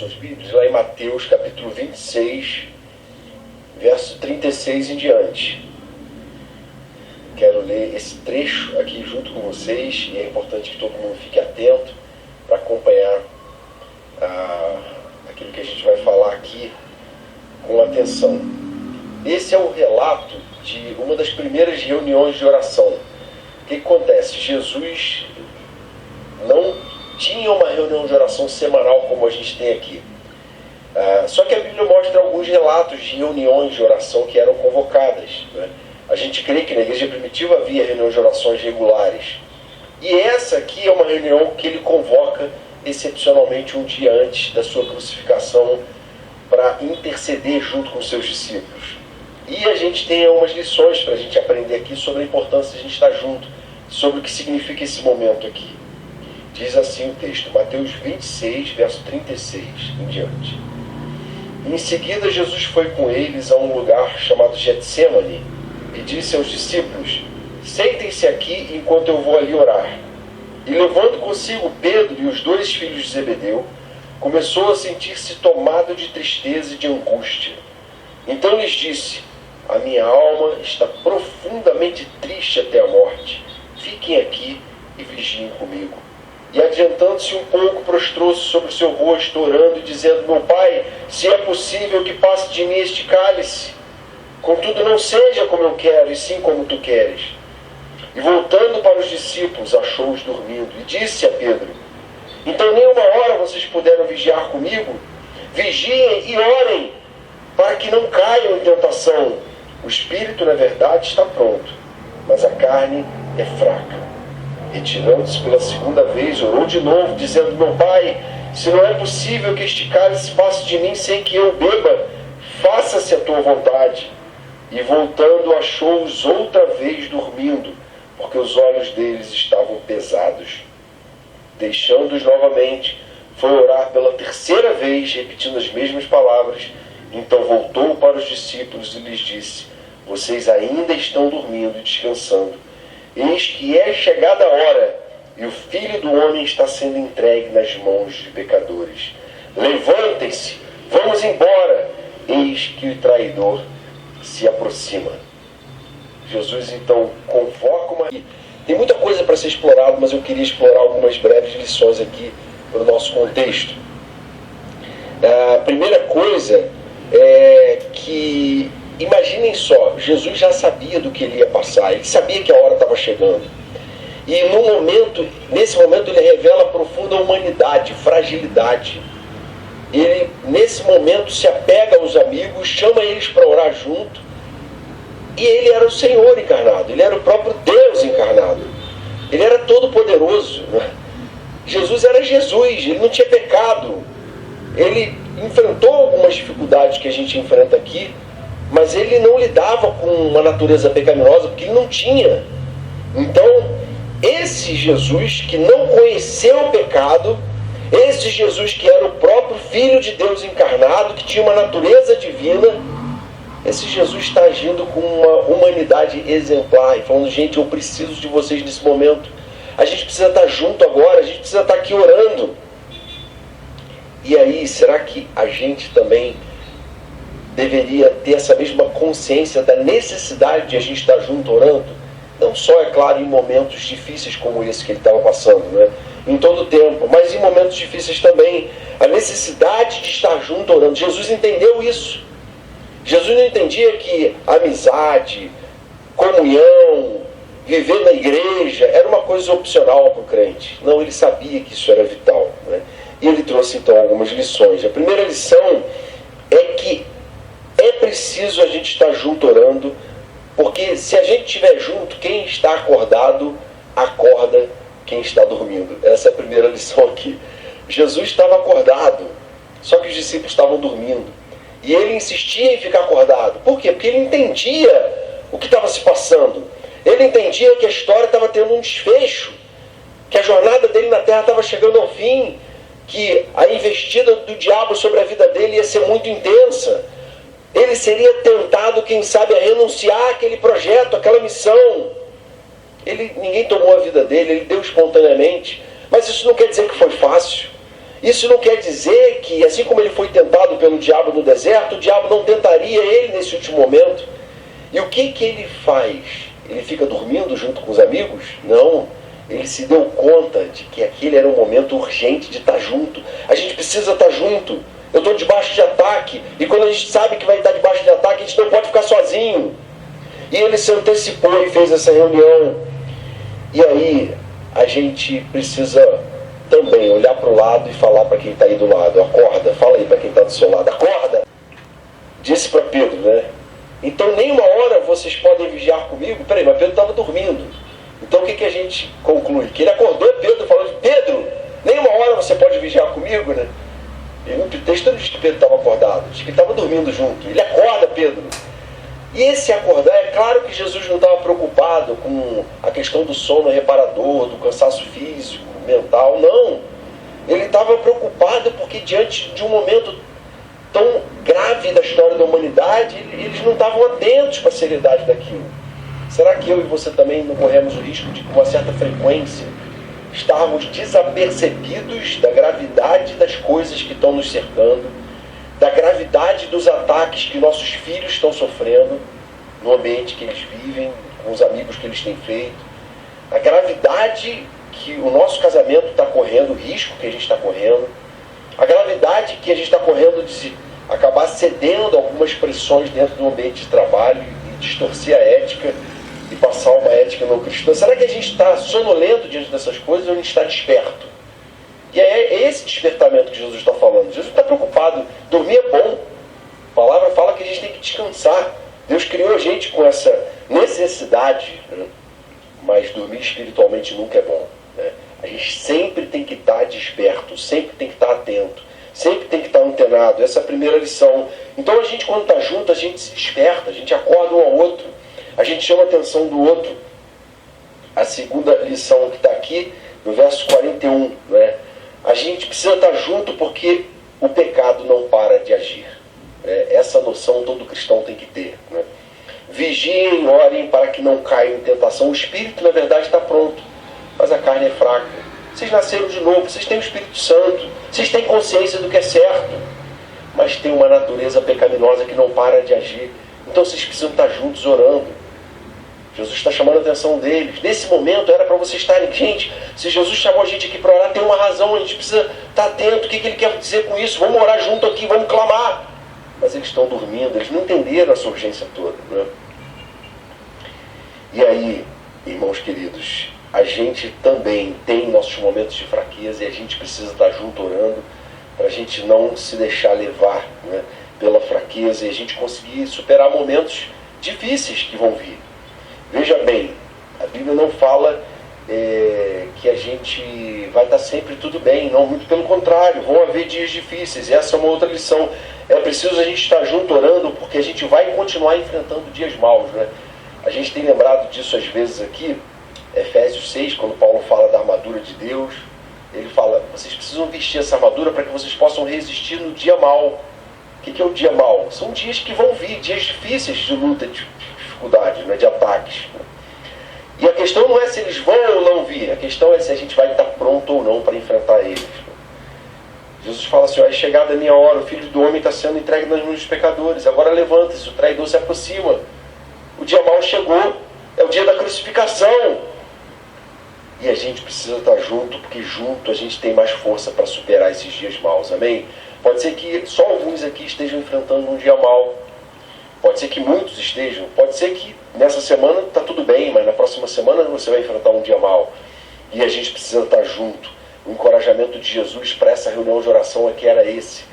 suas Bíblias, lá em Mateus capítulo 26, verso 36 em diante. Quero ler esse trecho aqui junto com vocês, e é importante que todo mundo fique atento para acompanhar aquilo que a gente vai falar aqui com atenção. Esse é o relato de uma das primeiras reuniões de oração. O que acontece? Jesus não tinha uma reunião de oração semanal como a gente tem aqui. Só que a Bíblia mostra alguns relatos de reuniões de oração que eram convocadas, né? A gente crê que na igreja primitiva havia reuniões de orações regulares. E essa aqui é uma reunião que ele convoca excepcionalmente um dia antes da sua crucificação para interceder junto com os seus discípulos. E a gente tem algumas lições para a gente aprender aqui sobre a importância de a gente estar junto, sobre o que significa esse momento aqui. Diz assim o texto, Mateus 26, verso 36 em diante. Em seguida, Jesus foi com eles a um lugar chamado Getsêmani e disse aos discípulos, sentem-se aqui enquanto eu vou ali orar. E levando consigo Pedro e os dois filhos de Zebedeu, começou a sentir-se tomado de tristeza e de angústia. Então lhes disse, a minha alma está profundamente triste até a morte. Fiquem aqui e vigiem comigo. E adiantando-se um pouco, prostrou-se sobre o seu rosto, orando e dizendo, meu Pai, se é possível que passe de mim este cálice, contudo não seja como eu quero, e sim como tu queres. E voltando para os discípulos, achou-os dormindo, e disse a Pedro, então nem uma hora vocês puderam vigiar comigo? Vigiem e orem, para que não caiam em tentação. O espírito, na verdade, está pronto, mas a carne é fraca. Retirando-se pela segunda vez, orou de novo, dizendo, meu Pai, se não é possível que este cálice passe de mim sem que eu beba, faça-se a tua vontade. E voltando, achou-os outra vez dormindo, porque os olhos deles estavam pesados. Deixando-os novamente, foi orar pela terceira vez, repetindo as mesmas palavras. Então voltou para os discípulos e lhes disse, vocês ainda estão dormindo e descansando. Eis que é chegada a hora, e o Filho do Homem está sendo entregue nas mãos de pecadores. Levantem-se, vamos embora, eis que o traidor se aproxima. Jesus então convoca uma... Tem muita coisa para ser explorado, mas eu queria explorar algumas breves lições aqui para o nosso contexto. A primeira coisa é que, imaginem só, Jesus já sabia do que ele ia passar, ele sabia que a hora estava chegando. E nesse momento ele revela profunda humanidade, fragilidade. Ele, nesse momento, se apega aos amigos, chama eles para orar junto. E ele era o Senhor encarnado, ele era o próprio Deus encarnado. Ele era todo poderoso. Jesus era Jesus, ele não tinha pecado. Ele enfrentou algumas dificuldades que a gente enfrenta aqui, mas ele não lidava com uma natureza pecaminosa, porque ele não tinha. Então, esse Jesus que não conheceu o pecado, esse Jesus que era o próprio Filho de Deus encarnado, que tinha uma natureza divina, esse Jesus está agindo com uma humanidade exemplar e falando, gente, eu preciso de vocês nesse momento. A gente precisa estar junto agora, a gente precisa estar aqui orando. E aí, será que a gente também deveria ter essa mesma consciência da necessidade de a gente estar junto orando? Não só, é claro, em momentos difíceis como esse que ele estava passando, né? Em todo o tempo, mas em momentos difíceis também. A necessidade de estar junto orando. Jesus entendeu isso. Jesus não entendia que amizade, comunhão, viver na igreja era uma coisa opcional para o crente. Não, ele sabia que isso era vital, né? E ele trouxe então algumas lições. A primeira lição é que é preciso a gente estar junto orando, porque se a gente estiver junto, quem está acordado, acorda quem está dormindo. Essa é a primeira lição aqui. Jesus estava acordado, só que os discípulos estavam dormindo. E ele insistia em ficar acordado. Por quê? Porque ele entendia o que estava se passando. Ele entendia que a história estava tendo um desfecho, que a jornada dele na Terra estava chegando ao fim, que a investida do diabo sobre a vida dele ia ser muito intensa. Ele seria tentado, quem sabe, a renunciar àquele projeto, àquela missão. Ninguém tomou a vida dele, ele deu espontaneamente. Mas isso não quer dizer que foi fácil. Isso não quer dizer que, assim como ele foi tentado pelo diabo no deserto, o diabo não tentaria ele nesse último momento. E o que ele faz? Ele fica dormindo junto com os amigos? Não. Ele se deu conta de que aquele era um momento urgente de estar junto. A gente precisa estar junto. Eu estou debaixo de ataque. E quando a gente sabe que vai estar debaixo de ataque, a gente não pode ficar sozinho. E ele se antecipou e fez essa reunião. E aí, a gente precisa também olhar para o lado e falar para quem está aí do lado. Acorda, fala aí para quem está do seu lado. Acorda! Disse para Pedro, né? Então, nem uma hora vocês podem vigiar comigo. Peraí, mas Pedro estava dormindo. Então, o que a gente conclui? Que ele acordou Pedro falando: Pedro, nem uma hora você pode vigiar comigo, né? E o texto não diz que Pedro estava acordado, diz que ele estava dormindo junto. Ele acorda Pedro. E esse acordar, é claro que Jesus não estava preocupado com a questão do sono reparador, do cansaço físico, mental, não. Ele estava preocupado porque diante de um momento tão grave da história da humanidade, eles não estavam atentos para a seriedade daquilo. Será que eu e você também não corremos o risco de, com uma certa frequência, estarmos desapercebidos da gravidade das coisas que estão nos cercando, da gravidade dos ataques que nossos filhos estão sofrendo no ambiente que eles vivem, com os amigos que eles têm feito, a gravidade que o nosso casamento está correndo, o risco que a gente está correndo, a gravidade que a gente está correndo de acabar cedendo a algumas pressões dentro do ambiente de trabalho e distorcer a ética e passar uma ética não cristã. Será que a gente está sonolento diante dessas coisas ou a gente está desperto? E é esse despertamento que Jesus está falando. Jesus está preocupado. Dormir é bom. A palavra fala que a gente tem que descansar. Deus criou a gente com essa necessidade, né? Mas dormir espiritualmente nunca é bom, né? A gente sempre tem que estar desperto, sempre tem que estar atento, sempre tem que estar antenado. Essa é a primeira lição. Então a gente, quando está junto, a gente se desperta, a gente acorda um ao outro, a gente chama a atenção do outro. A segunda lição que está aqui, no verso 41, né? A gente precisa estar junto porque o pecado não para de agir. Essa noção todo cristão tem que ter, né? Vigiem, orem para que não caiam em tentação. O espírito, na verdade, está pronto, mas a carne é fraca. Vocês nasceram de novo, vocês têm o Espírito Santo, vocês têm consciência do que é certo, mas tem uma natureza pecaminosa que não para de agir. Então vocês precisam estar juntos orando. Jesus está chamando a atenção deles. Nesse momento era para vocês estarem... Gente, se Jesus chamou a gente aqui para orar, tem uma razão, a gente precisa estar atento. O que ele quer dizer com isso? Vamos orar junto aqui, vamos clamar. Mas eles estão dormindo, eles não entenderam essa urgência toda, né? E aí, irmãos queridos, a gente também tem nossos momentos de fraqueza e a gente precisa estar junto orando para a gente não se deixar levar, né, pela fraqueza e a gente conseguir superar momentos difíceis que vão vir. Veja bem, a Bíblia não fala que a gente vai estar sempre tudo bem, não, muito pelo contrário, vão haver dias difíceis, e essa é uma outra lição. É preciso a gente estar junto orando, porque a gente vai continuar enfrentando dias maus, né? A gente tem lembrado disso às vezes aqui, Efésios 6, quando Paulo fala da armadura de Deus, ele fala, vocês precisam vestir essa armadura para que vocês possam resistir no dia mau. O que é o dia mau? São dias que vão vir, dias difíceis de luta, de dificuldade, né, de ataques. E a questão não é se eles vão ou não vir, a questão é se a gente vai estar pronto ou não para enfrentar eles. Jesus fala assim, é chegada a minha hora, o Filho do Homem está sendo entregue nas mãos dos pecadores, agora levanta-se, o traidor se aproxima. O dia mau chegou, é o dia da crucificação. E a gente precisa estar junto, porque junto a gente tem mais força para superar esses dias maus, amém? Pode ser que só alguns aqui estejam enfrentando um dia mau. Pode ser que muitos estejam. Pode ser que nessa semana está tudo bem, mas na próxima semana você vai enfrentar um dia mau. E a gente precisa estar junto. O encorajamento de Jesus para essa reunião de oração é que era esse.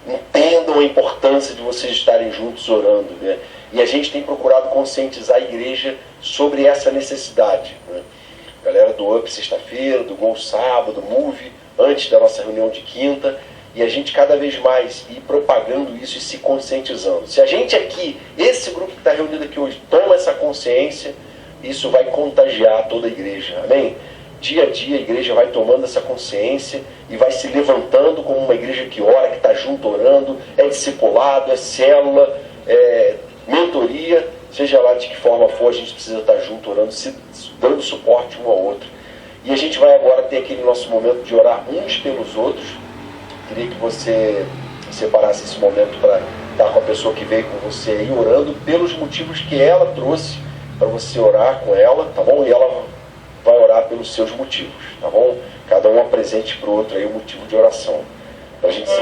Entendam a importância de vocês estarem juntos orando, né? E a gente tem procurado conscientizar a igreja sobre essa necessidade, né? Galera do Up sexta-feira, do Gol sábado, Move, antes da nossa reunião de quinta, e a gente cada vez mais ir propagando isso e se conscientizando. Se a gente aqui, esse grupo que está reunido aqui hoje, toma essa consciência, isso vai contagiar toda a igreja, amém? Dia a dia a igreja vai tomando essa consciência e vai se levantando como uma igreja que ora, que está junto orando, é discipulado, é célula, é mentoria, seja lá de que forma for, a gente precisa estar junto orando, dando suporte um ao outro. E a gente vai agora ter aquele nosso momento de orar uns pelos outros, Queria que você separasse esse momento para estar com a pessoa que veio com você aí, orando pelos motivos que ela trouxe para você orar com ela, tá bom? E ela vai orar pelos seus motivos, tá bom? Cada um apresente para o outro aí o motivo de oração, para a gente se...